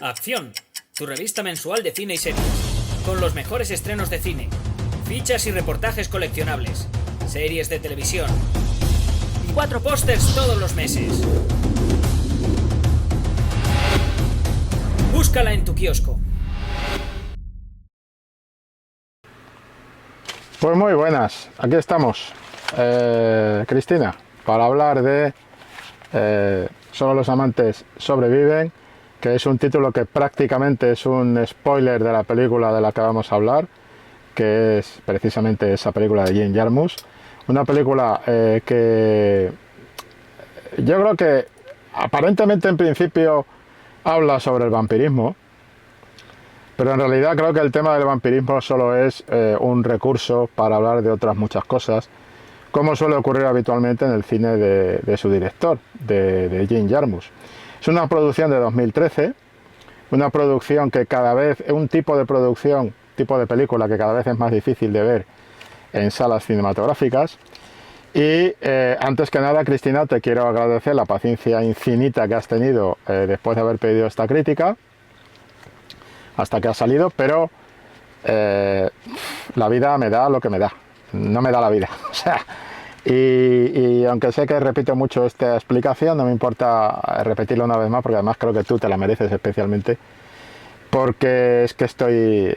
Acción, tu revista mensual de cine y series, con los mejores estrenos de cine, fichas y reportajes coleccionables, series de televisión y 4 pósters todos los meses. Búscala en tu kiosco. Pues muy buenas, aquí estamos, Cristina, para hablar de Solo los amantes sobreviven, que es un título que prácticamente es un spoiler de la película de la que vamos a hablar, que es precisamente esa película de Jim Jarmusch, una película que yo creo que aparentemente en principio habla sobre el vampirismo, pero en realidad creo que el tema del vampirismo solo es un recurso para hablar de otras muchas cosas, como suele ocurrir habitualmente en el cine de su director, de Jim Jarmusch. Es una producción de 2013, una producción que cada vez, un tipo de producción, tipo de película que cada vez es más difícil de ver en salas cinematográficas. Y antes que nada, Cristina, te quiero agradecer la paciencia infinita que has tenido después de haber pedido esta crítica, hasta que ha salido, pero la vida me da lo que me da, no me da la vida. O sea, y aunque sé que repito mucho esta explicación, no me importa repetirlo una vez más, porque además creo que tú te la mereces especialmente, porque es que estoy,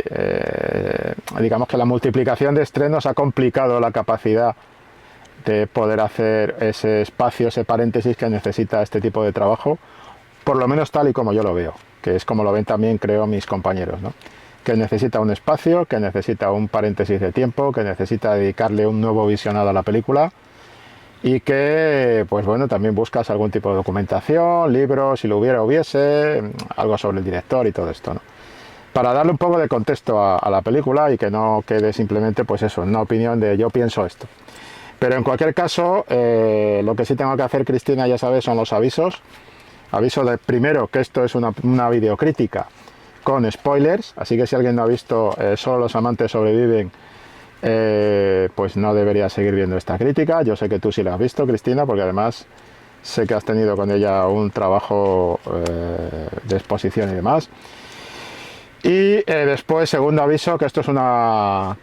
digamos que la multiplicación de estrenos ha complicado la capacidad de poder hacer ese espacio, ese paréntesis que necesita este tipo de trabajo, por lo menos tal y como yo lo veo, que es como lo ven también, creo, mis compañeros, ¿no? Que necesita un espacio, que necesita un paréntesis de tiempo, que necesita dedicarle un nuevo visionado a la película y que, pues bueno, también buscas algún tipo de documentación, libros, si lo hubiese, algo sobre el director y todo esto, ¿no? Para darle un poco de contexto a la película y que no quede simplemente, pues eso, una opinión de yo pienso esto. Pero en cualquier caso, lo que sí tengo que hacer, Cristina, ya sabes, son los avisos. Aviso de primero que esto es una videocrítica con spoilers, así que si alguien no ha visto Solo los amantes sobreviven, pues no debería seguir viendo esta crítica. Yo sé que tú sí la has visto, Cristina, porque además sé que has tenido con ella un trabajo de exposición y demás. Y después, segundo aviso, que esto es una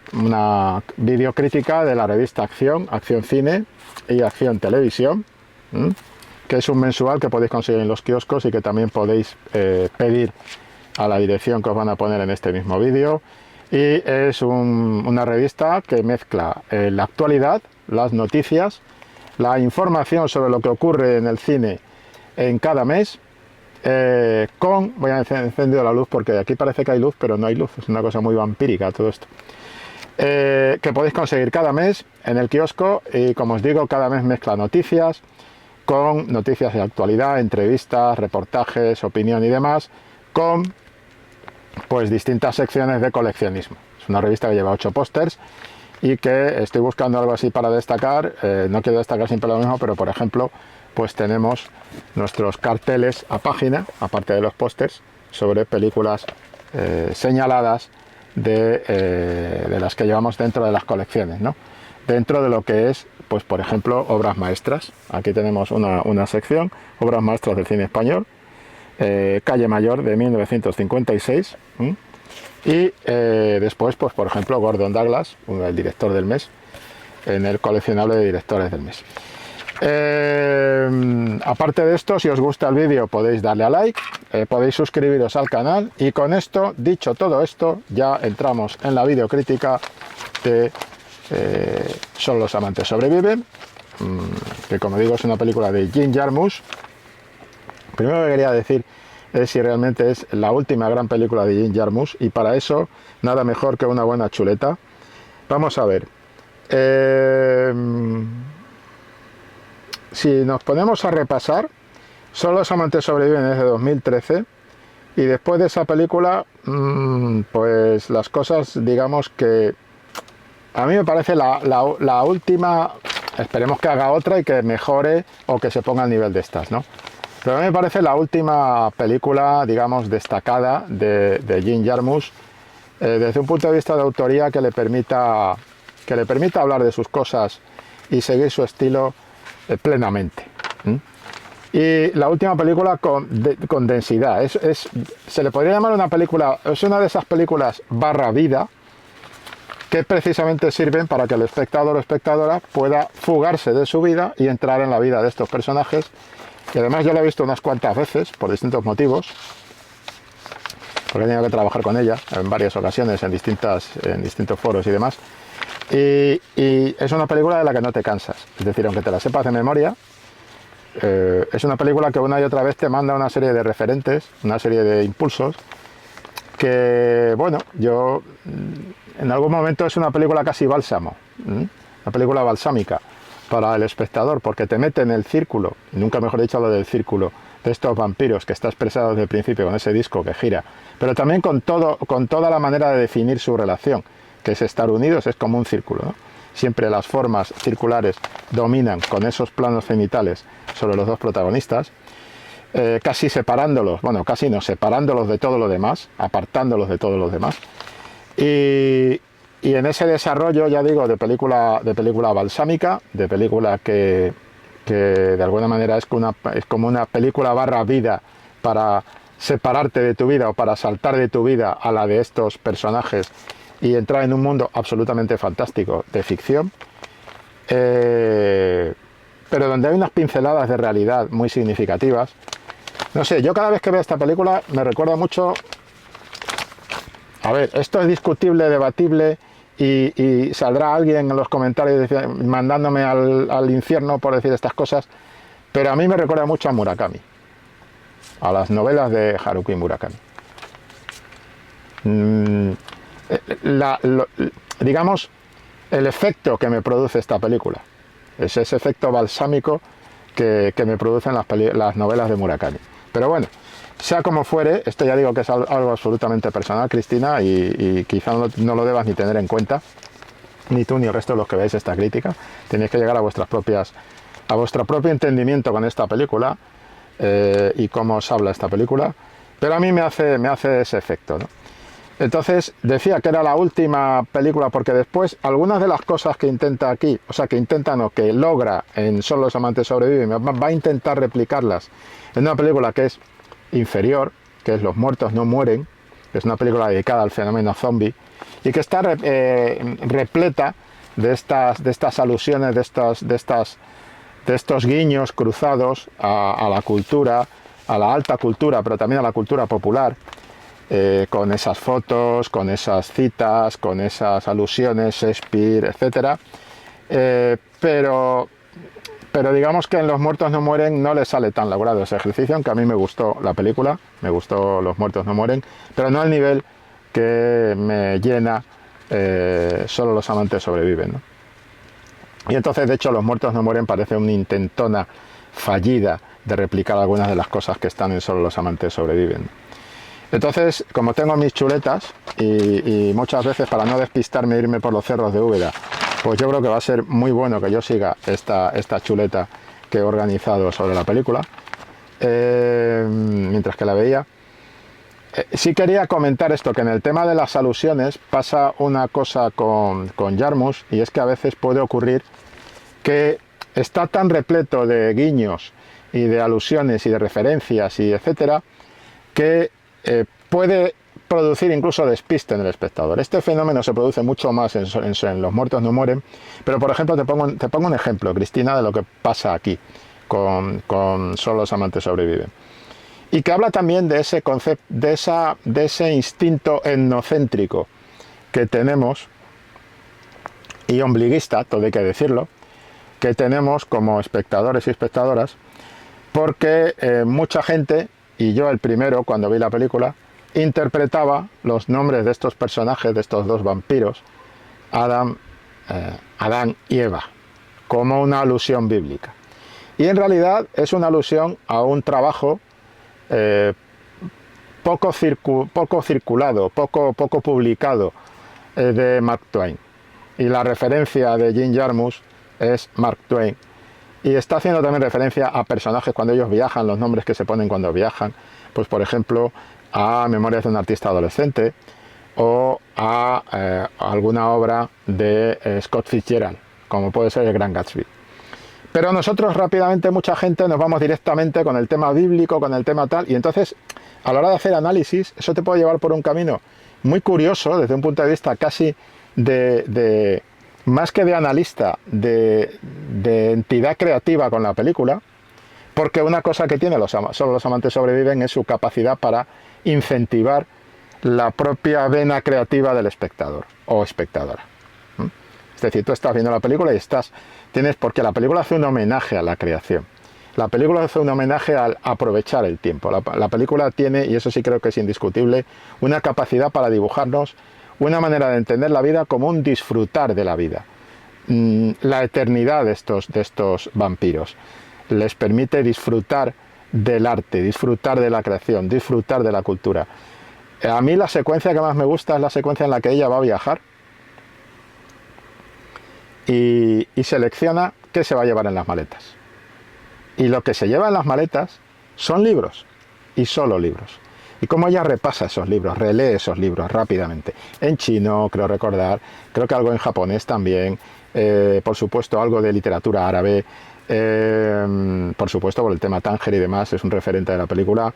videocrítica de la revista Acción, Acción Cine y Acción Televisión, que es un mensual que podéis conseguir en los kioscos y que también podéis pedir a la dirección que os van a poner en este mismo vídeo. Y es una revista que mezcla la actualidad, las noticias, la información sobre lo que ocurre en el cine en cada mes, voy a encender la luz porque aquí parece que hay luz, pero no hay luz, es una cosa muy vampírica todo esto, que podéis conseguir cada mes en el kiosco. Y como os digo, cada mes mezcla noticias con noticias de actualidad, entrevistas, reportajes, opinión y demás, con pues distintas secciones de coleccionismo. Es una revista que lleva 8 pósters y que estoy buscando algo así para destacar. No quiero destacar siempre lo mismo, pero por ejemplo, pues tenemos nuestros carteles a página, aparte de los pósters, sobre películas señaladas de las que llevamos dentro de las colecciones, ¿no? Dentro de lo que es, pues por ejemplo, obras maestras. Aquí tenemos una sección, obras maestras del cine español, Calle Mayor de 1956, y después, pues por ejemplo, Gordon Douglas, el director del mes, en el coleccionable de directores del mes. Aparte de esto, si os gusta el vídeo podéis darle a like, podéis suscribiros al canal, y con esto, dicho todo esto, ya entramos en la videocrítica de Solo los amantes sobreviven, que como digo es una película de Jim Jarmusch. Primero que quería decir es si realmente es la última gran película de Jim Jarmusch, y para eso nada mejor que una buena chuleta. Vamos a ver, si nos ponemos a repasar, Solo los amantes sobreviven desde 2013, y después de esa película, pues las cosas, digamos que a mí me parece la última. Esperemos que haga otra y que mejore o que se ponga al nivel de estas, ¿no? Pero a mí me parece la última película, digamos, destacada de Jim Jarmusch, desde un punto de vista de autoría que le permita hablar de sus cosas y seguir su estilo plenamente. Y la última película con densidad. Se le podría llamar una película, es una de esas películas barra vida, que precisamente sirven para que el espectador o espectadora pueda fugarse de su vida y entrar en la vida de estos personajes. Y además yo la he visto unas cuantas veces, por distintos motivos, porque he tenido que trabajar con ella en varias ocasiones, en distintos foros y demás. Y es una película de la que no te cansas. Es decir, aunque te la sepas de memoria, es una película que una y otra vez te manda una serie de referentes, una serie de impulsos, que, bueno, yo en algún momento es una película casi bálsamo, una película balsámica para el espectador, porque te mete en el círculo, y nunca mejor dicho lo del círculo, de estos vampiros que está expresado desde el principio con ese disco que gira, pero también con toda la manera de definir su relación, que es estar unidos, es como un círculo, ¿no? Siempre las formas circulares dominan con esos planos cenitales sobre los dos protagonistas, casi separándolos, bueno, casi no, separándolos de todo lo demás, apartándolos de todos los demás. Y en ese desarrollo, ya digo, de película balsámica, de película que de alguna manera es como una película barra vida para separarte de tu vida o para saltar de tu vida a la de estos personajes y entrar en un mundo absolutamente fantástico de ficción, pero donde hay unas pinceladas de realidad muy significativas. No sé, yo cada vez que veo esta película me recuerda mucho... A ver, esto es discutible, debatible, y saldrá alguien en los comentarios mandándome al infierno por decir estas cosas, pero a mí me recuerda mucho a Murakami, a las novelas de Haruki Murakami. Digamos, el efecto que me produce esta película es ese efecto balsámico que me producen las novelas de Murakami. Pero bueno, sea como fuere, esto ya digo que es algo absolutamente personal, Cristina, y quizá no lo debas ni tener en cuenta, ni tú ni el resto de los que veáis esta crítica. Tenéis que llegar a vuestro propio entendimiento con esta película y cómo os habla esta película, pero a mí me hace ese efecto, ¿no? Entonces decía que era la última película porque después algunas de las cosas que intenta aquí, o sea, que intentan o que logra en Solo los amantes sobreviven, va a intentar replicarlas en una película que es inferior, que es Los muertos no mueren, que es una película dedicada al fenómeno zombie y que está repleta de estas alusiones, de estos guiños cruzados a la cultura, a la alta cultura, pero también a la cultura popular. Con esas fotos, con esas citas, con esas alusiones, Shakespeare, etc. Pero digamos que en Los muertos no mueren no le sale tan logrado ese ejercicio, aunque a mí me gustó la película, me gustó Los muertos no mueren, pero no al nivel que me llena Solo los amantes sobreviven, ¿no? Y entonces, de hecho, Los muertos no mueren parece una intentona fallida de replicar algunas de las cosas que están en Solo los amantes sobreviven. Entonces, como tengo mis chuletas y muchas veces para no despistarme e irme por los cerros de Úbeda, pues yo creo que va a ser muy bueno que yo siga esta chuleta que he organizado sobre la película, mientras que la veía. Sí quería comentar esto, que en el tema de las alusiones pasa una cosa con Jarmusch, y es que a veces puede ocurrir que está tan repleto de guiños y de alusiones y de referencias y etcétera, que puede producir incluso despiste en el espectador. Este fenómeno se produce mucho más en Los muertos no mueren, pero por ejemplo te pongo un ejemplo, Cristina, de lo que pasa aquí con Solo los amantes sobreviven, y que habla también de ese concepto, de ese instinto etnocéntrico que tenemos, y ombliguista, todo hay que decirlo, que tenemos como espectadores y espectadoras, porque mucha gente, y yo el primero cuando vi la película, interpretaba los nombres de estos personajes, de estos dos vampiros, Adán y Eva, como una alusión bíblica. Y en realidad es una alusión a un trabajo poco circulado, poco publicado de Mark Twain. Y la referencia de Jim Jarmusch es Mark Twain. Y está haciendo también referencia a personajes cuando ellos viajan, los nombres que se ponen cuando viajan. Pues por ejemplo, a Memorias de un artista adolescente o a alguna obra de Scott Fitzgerald, como puede ser El Gran Gatsby. Pero nosotros rápidamente, mucha gente, nos vamos directamente con el tema bíblico, con el tema tal, y entonces a la hora de hacer análisis, eso te puede llevar por un camino muy curioso, desde un punto de vista casi más que de analista, de entidad creativa con la película, porque una cosa que tiene solo los amantes sobreviven es su capacidad para incentivar la propia vena creativa del espectador o espectadora. Es decir, tú estás viendo la película y porque la película hace un homenaje a la creación. La película hace un homenaje al aprovechar el tiempo. La película tiene, y eso sí creo que es indiscutible, una capacidad para dibujarnos una manera de entender la vida como un disfrutar de la vida. La eternidad de estos vampiros les permite disfrutar del arte, disfrutar de la creación, disfrutar de la cultura. A mí la secuencia que más me gusta es la secuencia en la que ella va a viajar y selecciona qué se va a llevar en las maletas. Y lo que se lleva en las maletas son libros, y solo libros. Y cómo ella repasa esos libros, relee esos libros rápidamente. En chino, creo recordar, creo que algo en japonés también, por supuesto algo de literatura árabe, por supuesto por el tema Tánger y demás, es un referente de la película,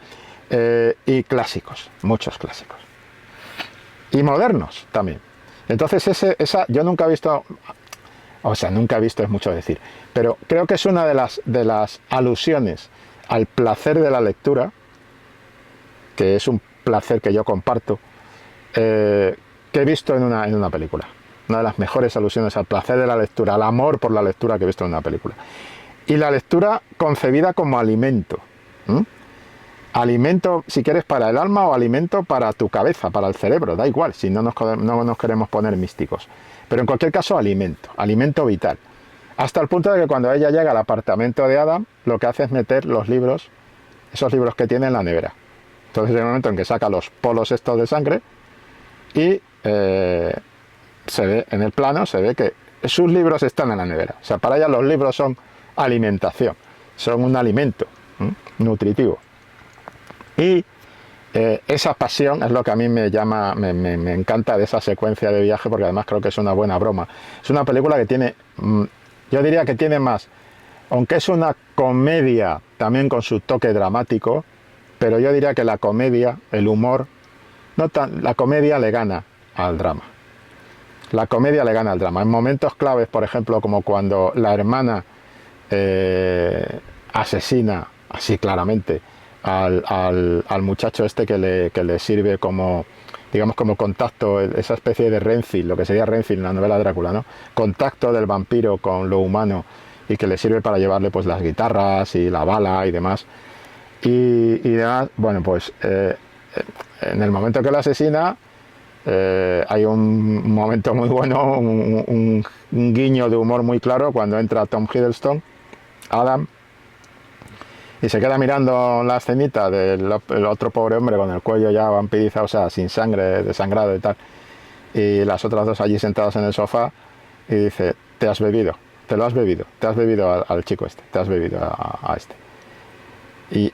y clásicos, muchos clásicos. Y modernos también. Entonces yo nunca he visto... O sea, nunca he visto, es mucho decir, pero creo que es una de las alusiones al placer de la lectura, que es un placer que yo comparto, que he visto en una película. Una de las mejores alusiones al placer de la lectura, al amor por la lectura que he visto en una película. Y la lectura concebida como alimento. Alimento, si quieres, para el alma o alimento para tu cabeza, para el cerebro, da igual, si no nos queremos poner místicos. Pero en cualquier caso, alimento vital. Hasta el punto de que cuando ella llega al apartamento de Adam, lo que hace es meter los libros, esos libros que tiene en la nevera. Entonces, en el momento en que saca los polos estos de sangre y se ve en el plano, se ve que sus libros están en la nevera. O sea, para ella los libros son alimentación, son un alimento nutritivo. Y esa pasión es lo que a mí me encanta de esa secuencia de viaje, porque además creo que es una buena broma. Es una película que tiene, yo diría que tiene más, aunque es una comedia también con su toque dramático, pero yo diría que la comedia, el humor, la comedia le gana al drama. La comedia le gana al drama. En momentos claves, por ejemplo, como cuando la hermana asesina, así claramente, al muchacho este que le sirve como, digamos, como contacto, esa especie de Renfield, lo que sería Renfield en la novela Drácula, ¿no? Contacto del vampiro con lo humano y que le sirve para llevarle pues las guitarras y la bala y demás. Y demás, bueno, pues en el momento que lo asesina hay un momento muy bueno, un guiño de humor muy claro cuando entra Tom Hiddleston, Adam, y se queda mirando la escenita del otro pobre hombre con el cuello ya vampirizado, o sea, sin sangre, desangrado y tal, y las otras dos allí sentadas en el sofá, y dice: te has bebido, te lo has bebido, te has bebido al chico este, te has bebido a este. Y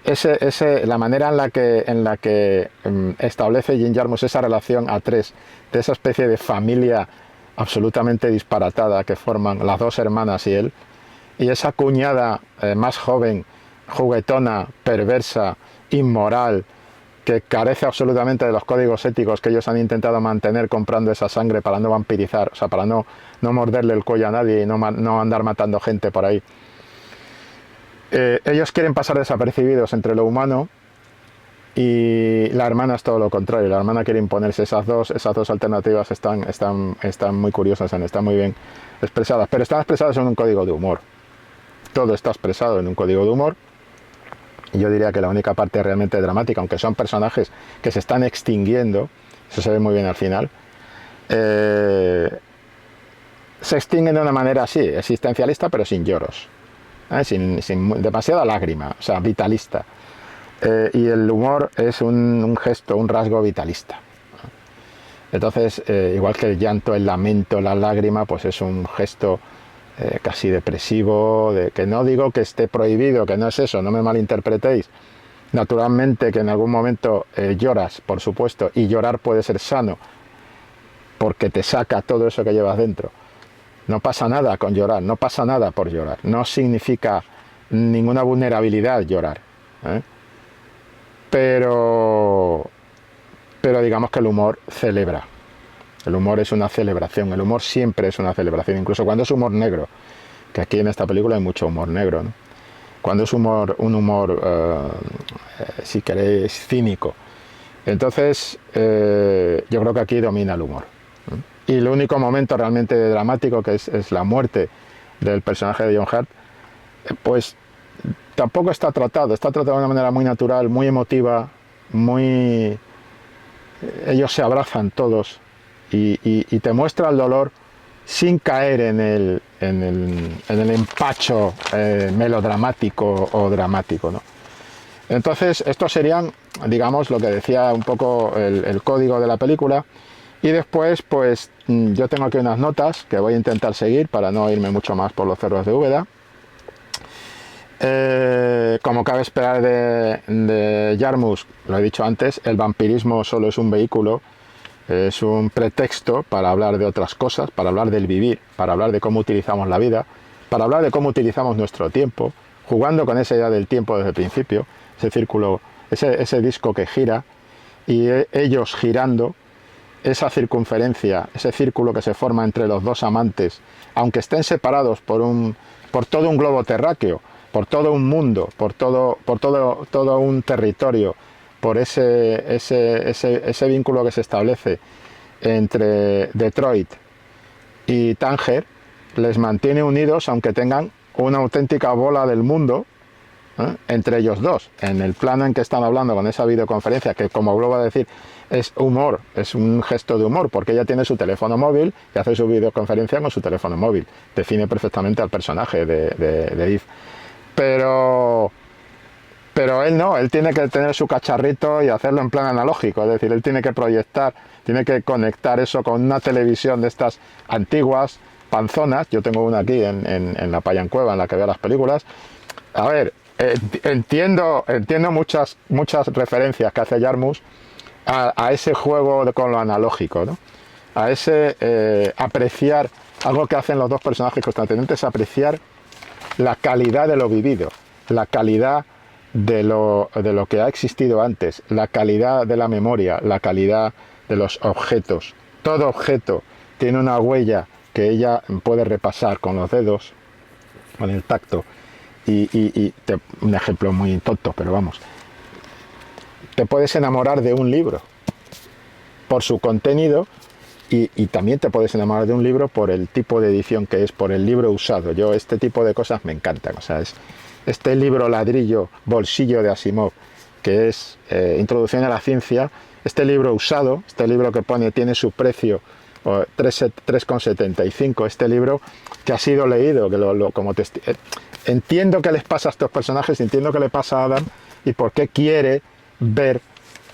la manera en la que establece Jim Jarmusch esa relación a tres, de esa especie de familia absolutamente disparatada que forman las dos hermanas y él, y esa cuñada más joven, juguetona, perversa, inmoral, que carece absolutamente de los códigos éticos que ellos han intentado mantener comprando esa sangre para no vampirizar, o sea, para no morderle el cuello a nadie y no andar matando gente por ahí. Ellos quieren pasar desapercibidos entre lo humano y la hermana es todo lo contrario. La hermana quiere imponerse. Esas dos alternativas están muy curiosas, están muy bien expresadas, pero están expresadas en un código de humor. Todo está expresado en un código de humor. Y yo diría que la única parte realmente dramática, aunque son personajes que se están extinguiendo, eso se ve muy bien al final, se extinguen de una manera así, existencialista, pero sin lloros, sin demasiada lágrima, o sea, vitalista. Y el humor es un gesto, un rasgo vitalista. Entonces, igual que el llanto, el lamento, la lágrima, pues es un gesto casi depresivo, que no digo que esté prohibido, que no es eso, no me malinterpretéis. Naturalmente que en algún momento lloras, por supuesto, y llorar puede ser sano, porque te saca todo eso que llevas dentro. No pasa nada con llorar, no pasa nada por llorar. No significa ninguna vulnerabilidad llorar. ¿eh? Pero, pero digamos que el humor celebra. El humor es una celebración, el humor siempre es una celebración, incluso cuando es humor negro, que aquí en esta película hay mucho humor negro, ¿no? Cuando es un humor, si queréis, cínico. Entonces, yo creo que aquí domina el humor. Y el único momento realmente dramático, que es la muerte del personaje de John Hurt, pues tampoco está tratado de una manera muy natural, muy emotiva, muy... Ellos se abrazan todos y te muestra el dolor sin caer en el empacho melodramático o dramático, ¿no? Entonces, estos serían, digamos, lo que decía un poco el código de la película. Y después, pues yo tengo aquí unas notas que voy a intentar seguir para no irme mucho más por los cerros de Úbeda. Como cabe esperar de Jarmusch, lo he dicho antes, el vampirismo solo es un vehículo, es un pretexto para hablar de otras cosas, para hablar del vivir, para hablar de cómo utilizamos la vida, para hablar de cómo utilizamos nuestro tiempo, jugando con esa idea del tiempo desde el principio, ese círculo, ese disco que gira y ellos girando, esa circunferencia, ese círculo que se forma entre los dos amantes, aunque estén separados por todo un globo terráqueo, por todo un mundo, por todo un territorio, por ese vínculo que se establece entre Detroit y Tánger, les mantiene unidos aunque tengan una auténtica bola del mundo entre ellos dos, en el plano en que están hablando con esa videoconferencia, que como vuelvo a decir, es humor, es un gesto de humor, porque ella tiene su teléfono móvil y hace su videoconferencia con su teléfono móvil, define perfectamente al personaje de Eve. Pero él no, él tiene que tener su cacharrito y hacerlo en plan analógico, es decir, él tiene que proyectar, tiene que conectar eso con una televisión de estas antiguas, panzonas. Yo tengo una aquí en la Payancueva, en la que veo las películas. A ver, entiendo muchas referencias que hace Jarmusch a ese juego con lo analógico, ¿no? A ese apreciar, algo que hacen los dos personajes constantemente, es apreciar la calidad de lo vivido, la calidad de lo que ha existido antes, la calidad de la memoria, la calidad de los objetos. Todo objeto tiene una huella que ella puede repasar con los dedos, con el tacto. Un ejemplo muy tonto, pero vamos, te puedes enamorar de un libro por su contenido y también te puedes enamorar de un libro por el tipo de edición que es, por el libro usado. Yo este tipo de cosas me encantan. O sea, este libro ladrillo bolsillo de Asimov, que es Introducción a la Ciencia, este libro usado, este libro que tiene su precio 3,75, este libro que ha sido leído, que entiendo qué les pasa a estos personajes, entiendo qué le pasa a Adam y por qué quiere ver,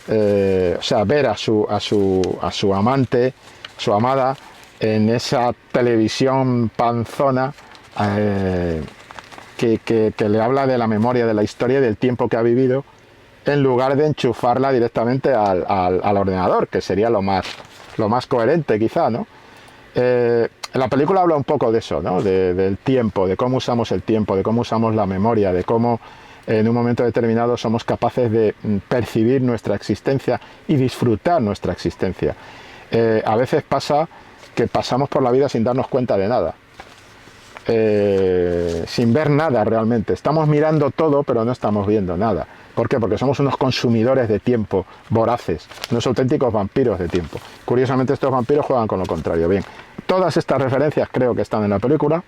ver a su amante, su amada, en esa televisión panzona que le habla de la memoria, de la historia y del tiempo que ha vivido, en lugar de enchufarla directamente al ordenador, que sería lo más coherente quizá, ¿no? La película habla un poco de eso, ¿no? Del tiempo, de cómo usamos el tiempo, de cómo usamos la memoria, de cómo en un momento determinado somos capaces de percibir nuestra existencia y disfrutar nuestra existencia. A veces pasa que pasamos por la vida sin darnos cuenta de nada, sin ver nada realmente. Estamos mirando todo, pero no estamos viendo nada. ¿Por qué? Porque somos unos consumidores de tiempo voraces, unos auténticos vampiros de tiempo. Curiosamente, estos vampiros juegan con lo contrario. Bien, todas estas referencias creo que están en la película.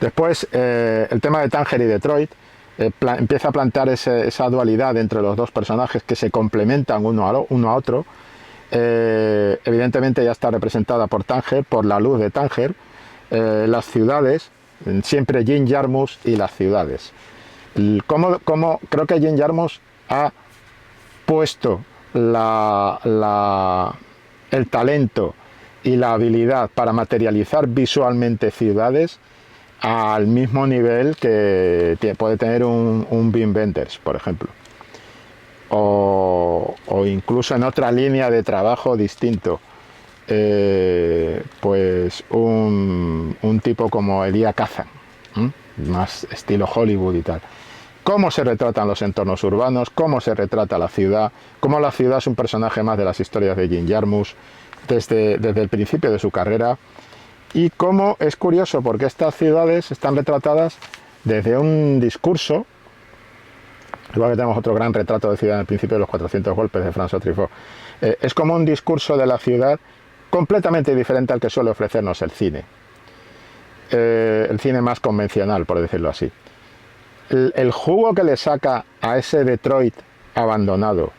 Después, el tema de Tánger y Detroit empieza a plantear esa dualidad entre los dos personajes que se complementan uno a otro. Evidentemente ya está representada por Tánger, por la luz de Tánger, las ciudades, siempre Jim Jarmusch y las ciudades. Creo que Jim Jarmusch ha puesto el talento y la habilidad para materializar visualmente ciudades al mismo nivel que puede tener un Wim Wenders, por ejemplo, o incluso en otra línea de trabajo distinto. pues un tipo como Elia Kazan, más estilo Hollywood y tal. Cómo se retratan los entornos urbanos, cómo se retrata la ciudad, cómo la ciudad es un personaje más de las historias de Jim Jarmusch desde el principio de su carrera, y cómo es curioso porque estas ciudades están retratadas desde un discurso, igual que tenemos otro gran retrato de ciudad en el principio de los 400 golpes de François Truffaut, es como un discurso de la ciudad completamente diferente al que suele ofrecernos el cine más convencional, por decirlo así. El jugo que le saca a ese Detroit abandonado,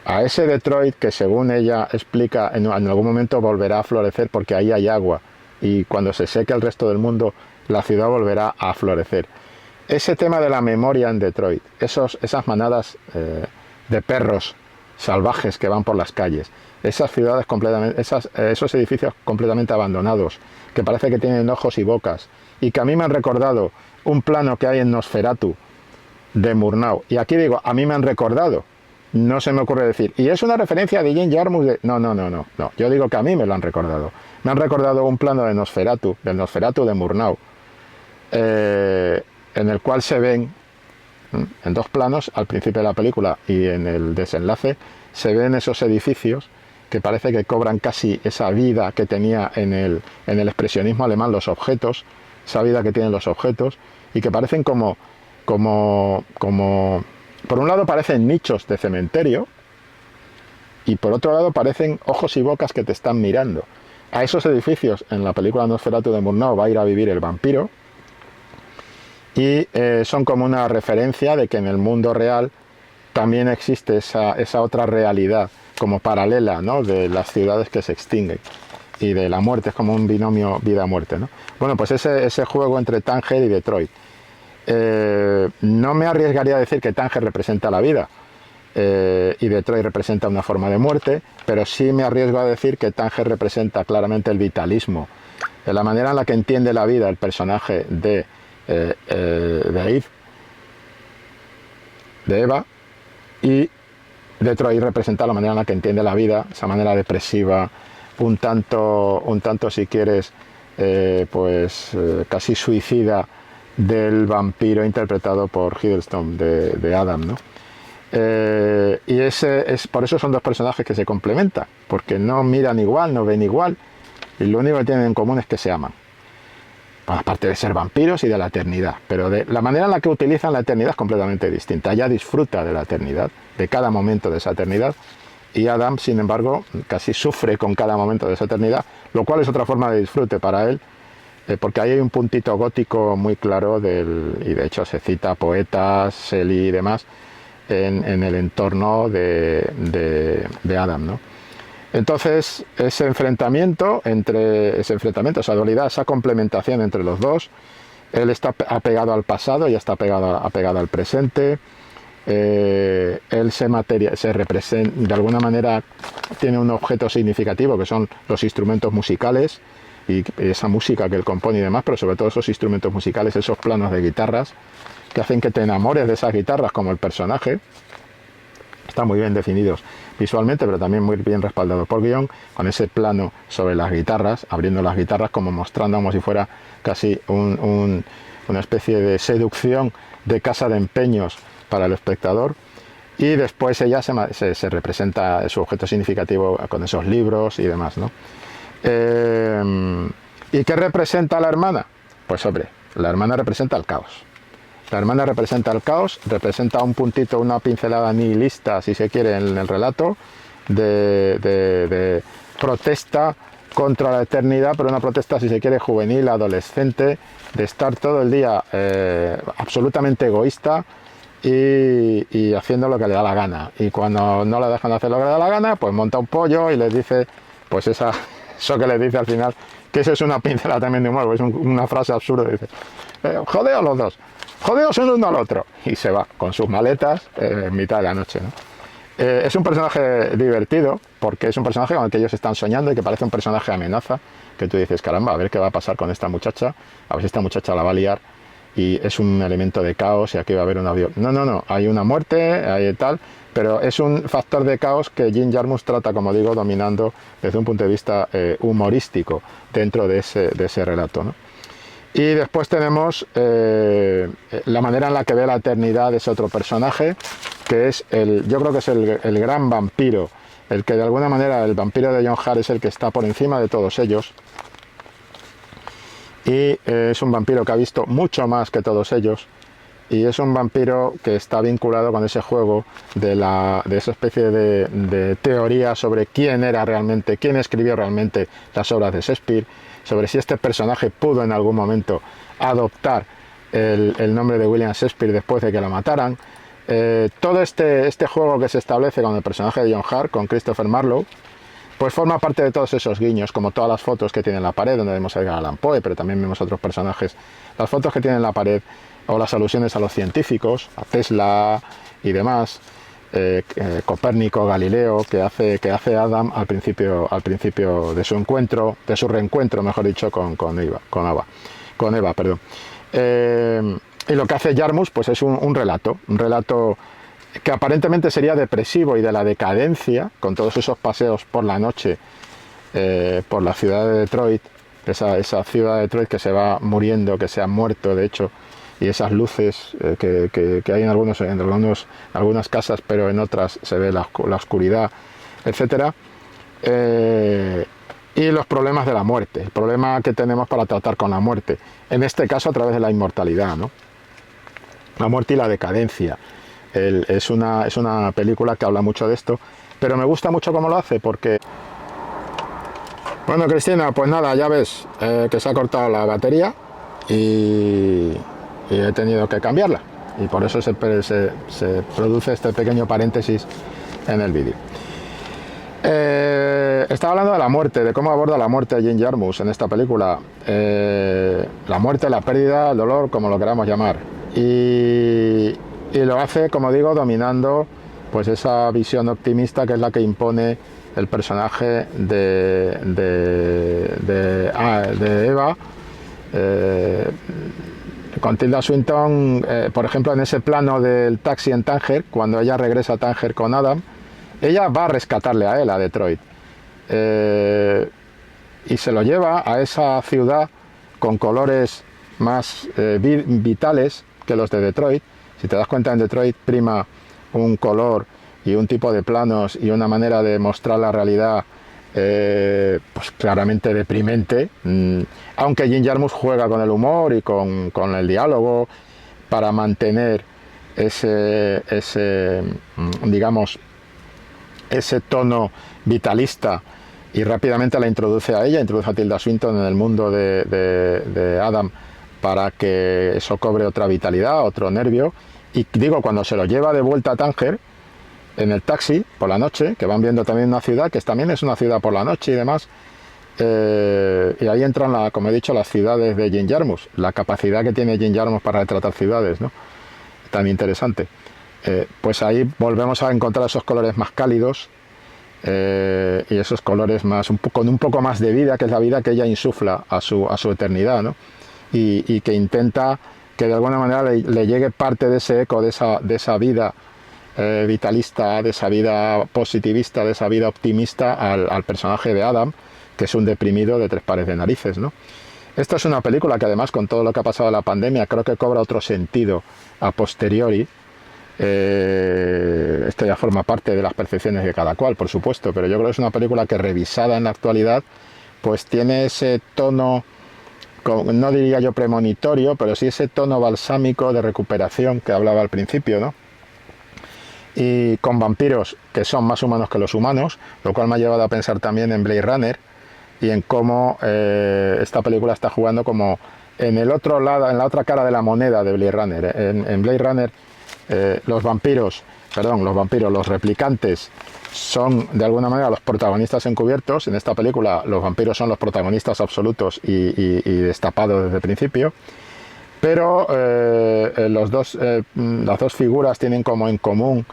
a ese Detroit que según ella explica en algún momento volverá a florecer porque ahí hay agua y cuando se seque el resto del mundo la ciudad volverá a florecer. Ese tema de la memoria en Detroit, esas manadas de perros salvajes que van por las calles, esas ciudades completamente, esos edificios completamente abandonados que parece que tienen ojos y bocas y que a mí me han recordado un plano que hay en Nosferatu de Murnau. Y aquí digo, a mí me han recordado, no se me ocurre decir, y es una referencia de Jim Jarmusch, no, yo digo que a mí me lo han recordado. Me han recordado un plano de Nosferatu, del Nosferatu de Murnau, en el cual se ven, en dos planos, al principio de la película y en el desenlace, se ven esos edificios que parece que cobran casi esa vida que tenía en el expresionismo alemán los objetos, esa vida que tienen los objetos, y que parecen como por un lado parecen nichos de cementerio, y por otro lado parecen ojos y bocas que te están mirando. A esos edificios, en la película Nosferatu de Murnau, va a ir a vivir el vampiro, y son como una referencia de que en el mundo real también existe esa otra realidad, como paralela, ¿no?, de las ciudades que se extinguen, y de la muerte, es como un binomio vida-muerte, ¿no? Bueno, pues ese juego entre Tánger y Detroit. No me arriesgaría a decir que Tánger representa la vida y Detroit representa una forma de muerte, pero sí me arriesgo a decir que Tánger representa claramente el vitalismo, la manera en la que entiende la vida el personaje de Eve, de Eva, y Detroit representa la manera en la que entiende la vida, esa manera depresiva, un tanto si quieres, casi suicida del vampiro interpretado por Hiddleston de Adam, ¿no? Y por eso son dos personajes que se complementan, porque no miran igual, no ven igual, y lo único que tienen en común es que se aman. Aparte de ser vampiros y de la eternidad, pero de la manera en la que utilizan la eternidad es completamente distinta. Ella disfruta de la eternidad, de cada momento de esa eternidad, y Adam, sin embargo, casi sufre con cada momento de esa eternidad, lo cual es otra forma de disfrute para él, porque ahí hay un puntito gótico muy claro, y de hecho se cita poetas, Shelley y demás, en el entorno de Adam, ¿no? Entonces, esa dualidad, esa complementación entre los dos, él está apegado al pasado, ella está apegado al presente, él se representa, de alguna manera tiene un objeto significativo que son los instrumentos musicales y esa música que él compone y demás, pero sobre todo esos instrumentos musicales, esos planos de guitarras que hacen que te enamores de esas guitarras como el personaje. Están muy bien definidos visualmente, pero también muy bien respaldados por guión, con ese plano sobre las guitarras, abriendo las guitarras, como mostrando como si fuera casi una especie de seducción de casa de empeños para el espectador. Y después ella se representa su objeto significativo con esos libros y demás, ¿no? ¿Y qué representa la hermana? Pues hombre, la hermana representa el caos. La hermana representa el caos, representa un puntito, una pincelada nihilista, si se quiere, en el relato, de protesta contra la eternidad, pero una protesta, si se quiere, juvenil, adolescente, de estar todo el día absolutamente egoísta y haciendo lo que le da la gana. Y cuando no le dejan hacer lo que le da la gana, pues monta un pollo y les dice, pues eso que les dice al final, que eso es una pincelada también de humor, es una frase absurda, dice, jodeos los dos. Jodeos el uno al otro, y se va con sus maletas en mitad de la noche, ¿no? Es un personaje divertido porque es un personaje con el que ellos están soñando y que parece un personaje amenaza, que tú dices, caramba, a ver qué va a pasar con esta muchacha, a ver si esta muchacha la va a liar y es un elemento de caos y aquí va a haber una... No, hay una muerte, hay tal, pero es un factor de caos que Jim Jarmusch trata, como digo, dominando desde un punto de vista humorístico dentro de ese relato, ¿no? Y después tenemos la manera en la que ve la eternidad de ese otro personaje, que es yo creo que es el gran vampiro, el que de alguna manera, el vampiro de John Hart es el que está por encima de todos ellos. Y es un vampiro que ha visto mucho más que todos ellos. Y es un vampiro que está vinculado con ese juego de esa especie de teoría sobre quién era realmente, quién escribió realmente las obras de Shakespeare, sobre si este personaje pudo en algún momento adoptar el nombre de William Shakespeare después de que lo mataran. Todo este juego que se establece con el personaje de John Hart, con Christopher Marlowe, pues forma parte de todos esos guiños, como todas las fotos que tiene en la pared, donde vemos a Edgar Allan Poe, pero también vemos otros personajes. Las fotos que tiene en la pared, o las alusiones a los científicos, a Tesla y demás, Copérnico, Galileo, que hace Adam al principio de su encuentro, de su reencuentro, mejor dicho, con Eva, perdón. Y lo que hace Jarmusch, pues es un relato que aparentemente sería depresivo y de la decadencia, con todos esos paseos por la noche por la ciudad de Detroit, esa ciudad de Detroit que se va muriendo, que se ha muerto de hecho, y esas luces que hay en algunas casas, pero en otras se ve la oscuridad, etcétera. Y los problemas de la muerte, el problema que tenemos para tratar con la muerte, en este caso a través de la inmortalidad, ¿no? La muerte y la decadencia. Es una película que habla mucho de esto, pero me gusta mucho cómo lo hace porque... Bueno, Cristina, pues nada, ya ves que se ha cortado la batería y he tenido que cambiarla, y por eso se produce este pequeño paréntesis en el vídeo. Estaba hablando de la muerte, de cómo aborda la muerte Jim Jarmusch en esta película. La muerte, la pérdida, el dolor, como lo queramos llamar. Y lo hace, como digo, dominando pues esa visión optimista que es la que impone el personaje de Eva, con Tilda Swinton, por ejemplo, en ese plano del taxi en Tánger, cuando ella regresa a Tánger con Adam, ella va a rescatarle a él, a Detroit, y se lo lleva a esa ciudad con colores más vitales que los de Detroit. Si te das cuenta, en Detroit prima un color y un tipo de planos y una manera de mostrar la realidad pues claramente deprimente, aunque Jim Jarmusch juega con el humor y con el diálogo para mantener digamos, ese tono vitalista, y rápidamente la introduce a Tilda Swinton en el mundo de Adam, para que eso cobre otra vitalidad, otro nervio. Y digo, cuando se lo lleva de vuelta a Tánger en el taxi por la noche, que van viendo también una ciudad que también es una ciudad por la noche y demás, y ahí entran, como he dicho, las ciudades de Jim Jarmusch, la capacidad que tiene Jim Jarmusch para retratar ciudades, ¿no? Tan interesante. Pues ahí volvemos a encontrar esos colores más cálidos, y esos colores con un poco más de vida, que es la vida que ella insufla a su eternidad, ¿no? Y que intenta que de alguna manera le llegue parte de ese eco, de esa vida vitalista, de esa vida positivista, de esa vida optimista al personaje de Adam, que es un deprimido de tres pares de narices, ¿no? Esta es una película que, además, con todo lo que ha pasado en la pandemia, creo que cobra otro sentido a posteriori. Esto ya forma parte de las percepciones de cada cual, por supuesto, pero yo creo que es una película que, revisada en la actualidad, pues tiene ese tono, no diría yo premonitorio, pero sí ese tono balsámico de recuperación que hablaba al principio, ¿no? Y con vampiros que son más humanos que los humanos, lo cual me ha llevado a pensar también en Blade Runner y en cómo esta película está jugando como en el otro lado, en la otra cara de la moneda de Blade Runner. En Blade Runner los replicantes son de alguna manera los protagonistas encubiertos. En esta película los vampiros son los protagonistas absolutos y destapados desde el principio. Pero las dos figuras tienen como en común,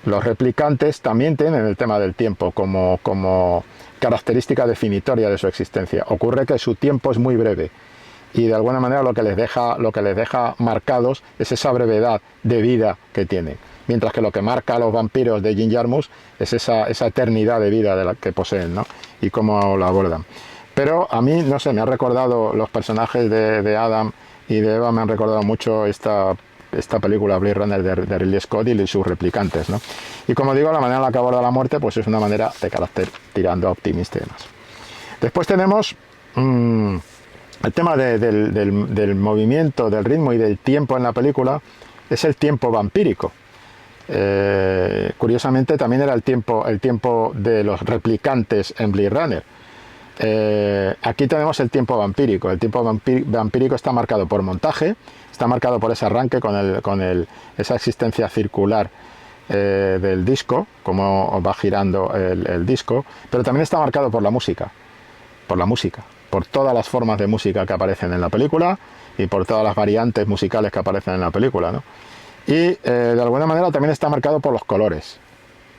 los replicantes también tienen el tema del tiempo como característica definitoria de su existencia. Ocurre que su tiempo es muy breve y de alguna manera lo que les deja marcados es esa brevedad de vida que tienen, mientras que lo que marca a los vampiros de Jim Jarmusch es esa eternidad de vida de la que poseen, ¿no? Y cómo la abordan. Pero a mí, no sé, me ha recordado los personajes de Adam y de Eva, me han recordado mucho esta película Blade Runner de Ridley Scott y sus replicantes, ¿no? Y como digo, la manera en la que aborda la muerte pues es una manera de carácter tirando a optimista y demás. Después tenemos el tema del movimiento, del ritmo y del tiempo en la película, es el tiempo vampírico. Curiosamente también era el tiempo de los replicantes en Blade Runner. Aquí tenemos el tiempo vampírico. El tiempo vampírico está marcado por montaje, está marcado por ese arranque con esa existencia circular del disco, como va girando el disco, pero también está marcado por la música, por todas las formas de música que aparecen en la película y por todas las variantes musicales que aparecen en la película, ¿no? Y de alguna manera también está marcado por los colores.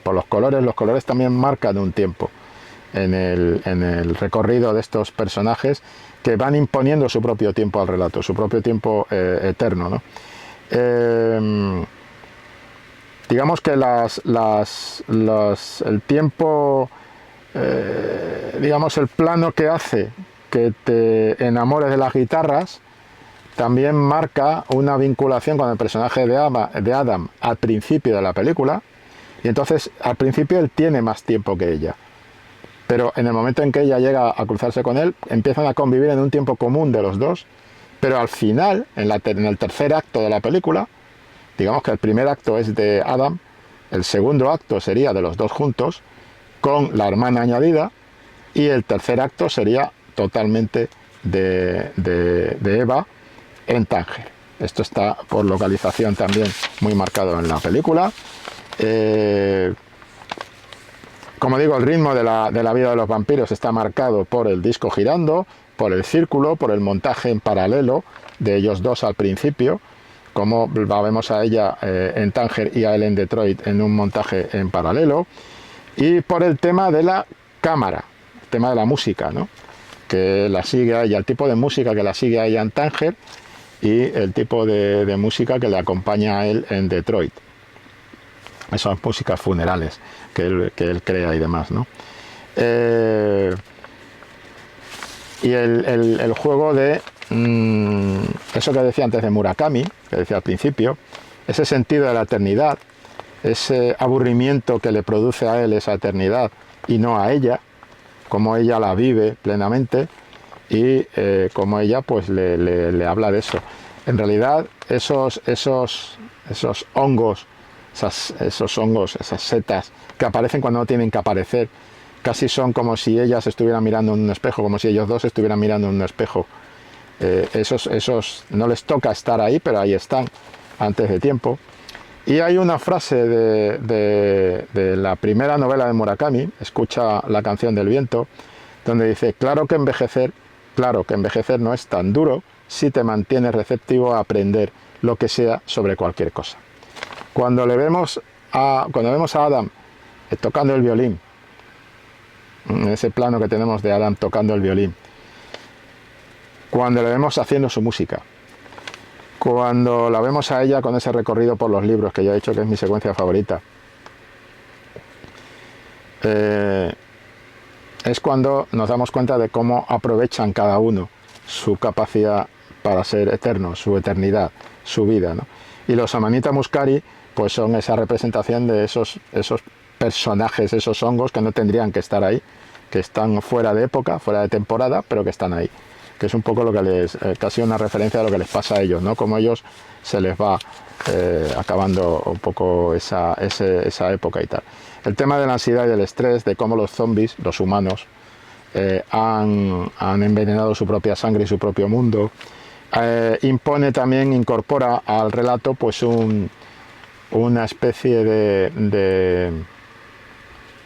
Los colores también marcan un tiempo en el recorrido de estos personajes que van imponiendo su propio tiempo al relato, su propio tiempo eterno, ¿no? Digamos que el tiempo, digamos el plano que hace que te enamores de las guitarras, también marca una vinculación con el personaje de Adam al principio de la película, y entonces al principio él tiene más tiempo que ella, pero en el momento en que ella llega a cruzarse con él, empiezan a convivir en un tiempo común de los dos, pero al final, en el tercer acto de la película, digamos que el primer acto es de Adam, el segundo acto sería de los dos juntos, con la hermana añadida, y el tercer acto sería totalmente de Eva en Tánger. Esto está por localización también muy marcado en la película. Como digo, el ritmo de la vida de los vampiros está marcado por el disco girando, por el círculo, por el montaje en paralelo de ellos dos al principio, como la vemos a ella en Tánger y a él en Detroit en un montaje en paralelo, y por el tema de la cámara, el tema de la música, ¿no? Que la sigue a ella, el tipo de música que la sigue a ella en Tánger y el tipo de música que le acompaña a él en Detroit. Esas músicas funerales que él crea y demás, ¿no? Y el juego de eso que decía antes de Murakami, que decía al principio, ese sentido de la eternidad, ese aburrimiento que le produce a él esa eternidad y no a ella, como ella la vive plenamente y como ella pues le habla de eso. En realidad esos hongos, esas setas que aparecen cuando no tienen que aparecer, casi son como si ellas estuvieran mirando en un espejo, como si ellos dos estuvieran mirando en un espejo. Esos no les toca estar ahí, pero ahí están antes de tiempo. Y hay una frase de la primera novela de Murakami, Escucha la canción del viento, donde dice: claro que envejecer no es tan duro si te mantienes receptivo a aprender lo que sea sobre cualquier cosa. Cuando vemos a Adam tocando el violín, en ese plano que tenemos de Adam tocando el violín, cuando le vemos haciendo su música, cuando la vemos a ella con ese recorrido por los libros, que ya he dicho que es mi secuencia favorita, es cuando nos damos cuenta de cómo aprovechan cada uno su capacidad para ser eterno, su eternidad, su vida, ¿no? Y los Amanita Muscari pues son esa representación de esos personajes, esos hongos que no tendrían que estar ahí, que están fuera de época, fuera de temporada, pero que están ahí, que es un poco lo que casi una referencia a lo que les pasa a ellos, ¿no? Como a ellos se les va acabando un poco esa época y tal. El tema de la ansiedad y del estrés, de cómo los zombies, los humanos, han envenenado su propia sangre y su propio mundo, incorpora al relato pues una especie de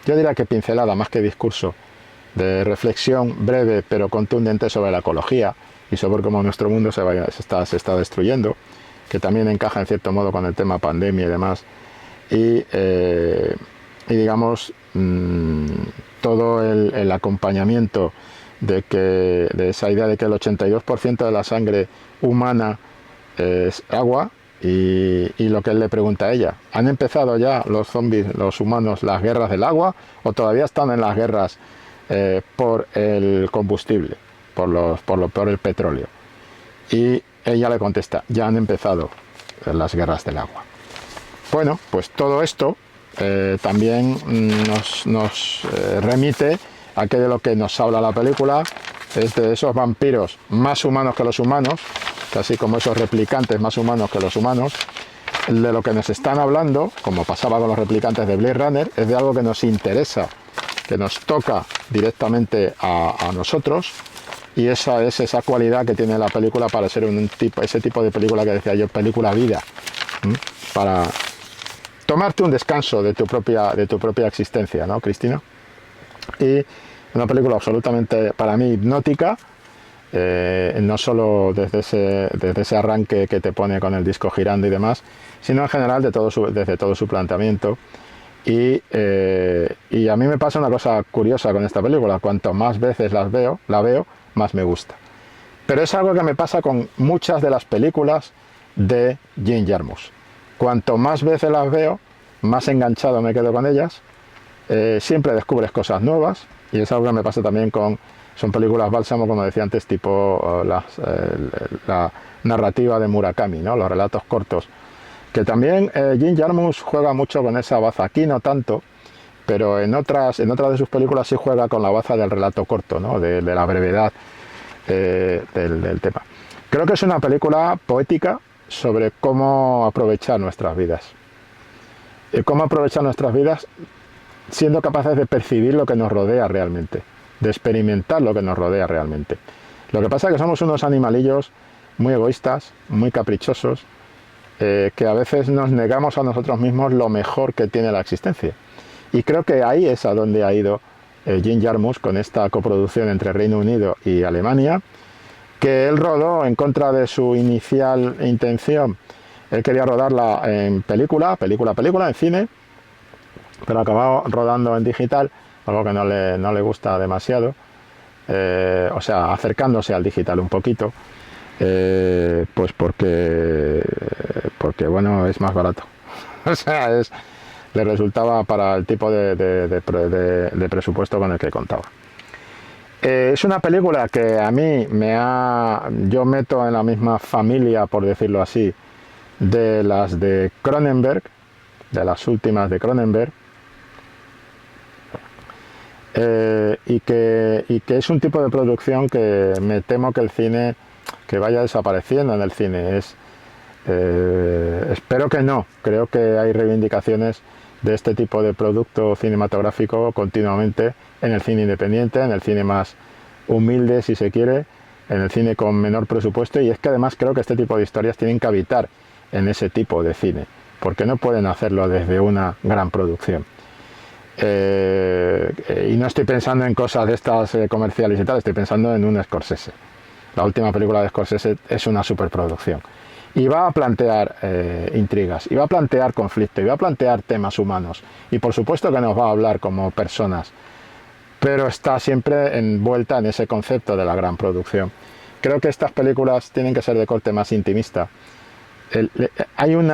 yo diría que pincelada más que discurso, de reflexión breve pero contundente sobre la ecología y sobre cómo nuestro mundo se está destruyendo, que también encaja en cierto modo con el tema pandemia y demás, y digamos todo el acompañamiento de esa idea de que el 82% de la sangre humana es agua, y lo que él le pregunta a ella: ¿han empezado ya los zombies, los humanos, las guerras del agua, o todavía están en las guerras por el combustible, por el petróleo? Y ella le contesta: ya han empezado las guerras del agua. Bueno, pues todo esto también nos remite a que de lo que nos habla la película es de esos vampiros más humanos que los humanos, así como esos replicantes más humanos que los humanos. De lo que nos están hablando, como pasaba con los replicantes de Blade Runner, es de algo que nos interesa, que nos toca directamente a nosotros, y esa es esa cualidad que tiene la película para ser ese tipo de película que decía yo, película vida, para tomarte un descanso de tu propia existencia, ¿no, Cristina? Y una película absolutamente, para mí, hipnótica, no solo desde ese arranque que te pone con el disco girando y demás, sino en general desde todo su planteamiento. Y a mí me pasa una cosa curiosa con esta película: cuanto más veces la veo, más me gusta. Pero es algo que me pasa con muchas de las películas de Jim Jarmusch. Cuanto más veces las veo, más enganchado me quedo con ellas. Siempre descubres cosas nuevas, y es algo que me pasa también son películas bálsamo, como decía antes, tipo la narrativa de Murakami, ¿no? Los relatos cortos, que también Jim Jarmusch juega mucho con esa baza. Aquí no tanto, pero en otras de sus películas sí juega con la baza del relato corto, ¿no? de la brevedad del tema. Creo que es una película poética sobre cómo aprovechar nuestras vidas. Cómo aprovechar nuestras vidas siendo capaces de percibir lo que nos rodea realmente, de experimentar lo que nos rodea realmente. Lo que pasa es que somos unos animalillos muy egoístas, muy caprichosos, que a veces nos negamos a nosotros mismos lo mejor que tiene la existencia. Y creo que ahí es a donde ha ido Jim Jarmusch con esta coproducción entre Reino Unido y Alemania, que él rodó en contra de su inicial intención. Él quería rodarla en película, en cine, pero acabó rodando en digital, algo que no le gusta demasiado, o sea, acercándose al digital un poquito, pues porque bueno, es más barato. O sea, le resultaba para el tipo de presupuesto con el que contaba. Es una película que a mí yo meto en la misma familia, por decirlo así, de las de Cronenberg, de las últimas de Cronenberg, y que es un tipo de producción que me temo que el cine, que vaya desapareciendo en el cine. Espero que no. Creo que hay reivindicaciones de este tipo de producto cinematográfico continuamente en el cine independiente, en el cine más humilde, si se quiere, en el cine con menor presupuesto, y es que además creo que este tipo de historias tienen que habitar en ese tipo de cine, porque no pueden hacerlo desde una gran producción. Y no estoy pensando en cosas de estas comerciales y tal, estoy pensando en un Scorsese. La última película de Scorsese es una superproducción. Y va a plantear intrigas, y va a plantear conflicto, y va a plantear temas humanos. Y por supuesto que nos va a hablar como personas, pero está siempre envuelta en ese concepto de la gran producción. Creo que estas películas tienen que ser de corte más intimista. Hay un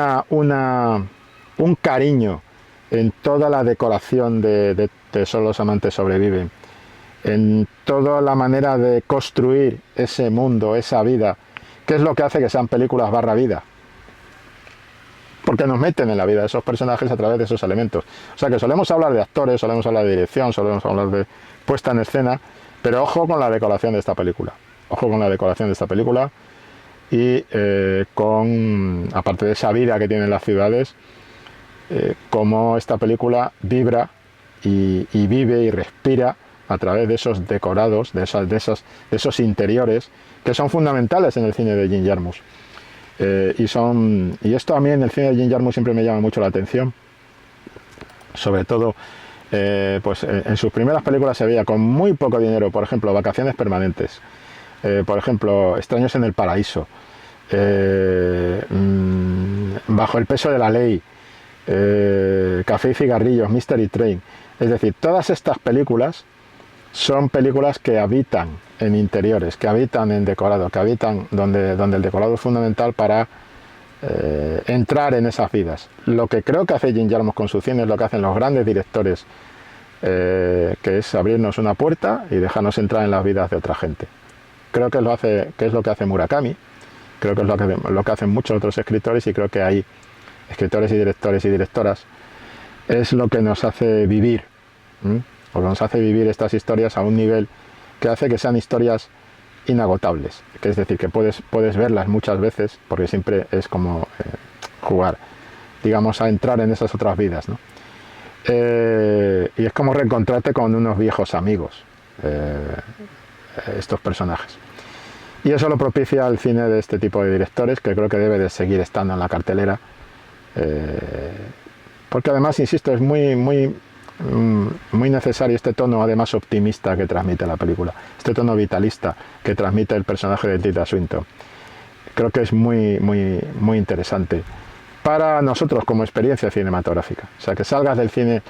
cariño en toda la decoración de Solo los amantes sobreviven, en toda la manera de construir ese mundo, esa vida, que es lo que hace que sean películas barra vida, porque nos meten en la vida de esos personajes a través de esos elementos. O sea que solemos hablar de actores, solemos hablar de dirección, solemos hablar de puesta en escena, pero ojo con la decoración de esta película, y aparte de esa vida que tienen las ciudades, cómo esta película vibra y vive y respira a través de esos decorados, de esos interiores que son fundamentales en el cine de Jim Jarmusch. Y esto a mí en el cine de Jim Jarmusch siempre me llama mucho la atención, sobre todo pues en sus primeras películas se veía con muy poco dinero, por ejemplo, Vacaciones permanentes, por ejemplo, Extraños en el paraíso, Bajo el peso de la ley, Café y cigarrillos, Mystery Train. Es decir, todas estas películas son películas que habitan en interiores, que habitan en decorado, que habitan donde el decorado es fundamental para entrar en esas vidas. Lo que creo que hace Jim Jarmusch con su cine es lo que hacen los grandes directores, que es abrirnos una puerta y dejarnos entrar en las vidas de otra gente. Creo que es lo que hace Murakami, creo que es lo que hacen muchos otros escritores, y creo que hay escritores y directores y directoras, es lo que nos hace vivir, o nos hace vivir estas historias a un nivel que hace que sean historias inagotables, que es decir, que puedes verlas muchas veces, porque siempre es como jugar, digamos, a entrar en esas otras vidas, ¿no? Y es como reencontrarte con unos viejos amigos, estos personajes. Y eso lo propicia el cine de este tipo de directores, que creo que debe de seguir estando en la cartelera, porque además, insisto, es muy necesario este tono además optimista que transmite la película, este tono vitalista que transmite el personaje de Tilda Swinton. Creo que es muy interesante para nosotros como experiencia cinematográfica, o sea, que salgas del cine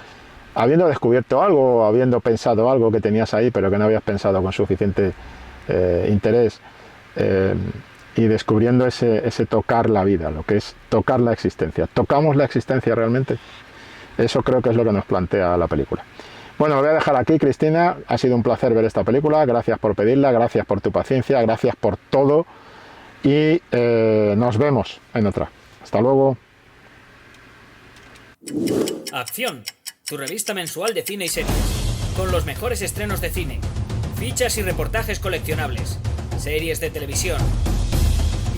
habiendo descubierto algo, habiendo pensado algo que tenías ahí pero que no habías pensado con suficiente interés, y descubriendo ese tocar la vida, lo que es tocar la existencia. ¿Tocamos la existencia realmente? Eso creo que es lo que nos plantea la película. Bueno, lo voy a dejar aquí, Cristina. Ha sido un placer ver esta película. Gracias por pedirla, gracias por tu paciencia, gracias por todo. Y nos vemos en otra. Hasta luego. Acción, tu revista mensual de cine y series. Con los mejores estrenos de cine, fichas y reportajes coleccionables, series de televisión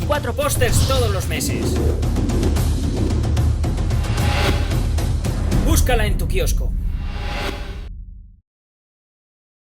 y 4 pósters todos los meses. Búscala en tu kiosco.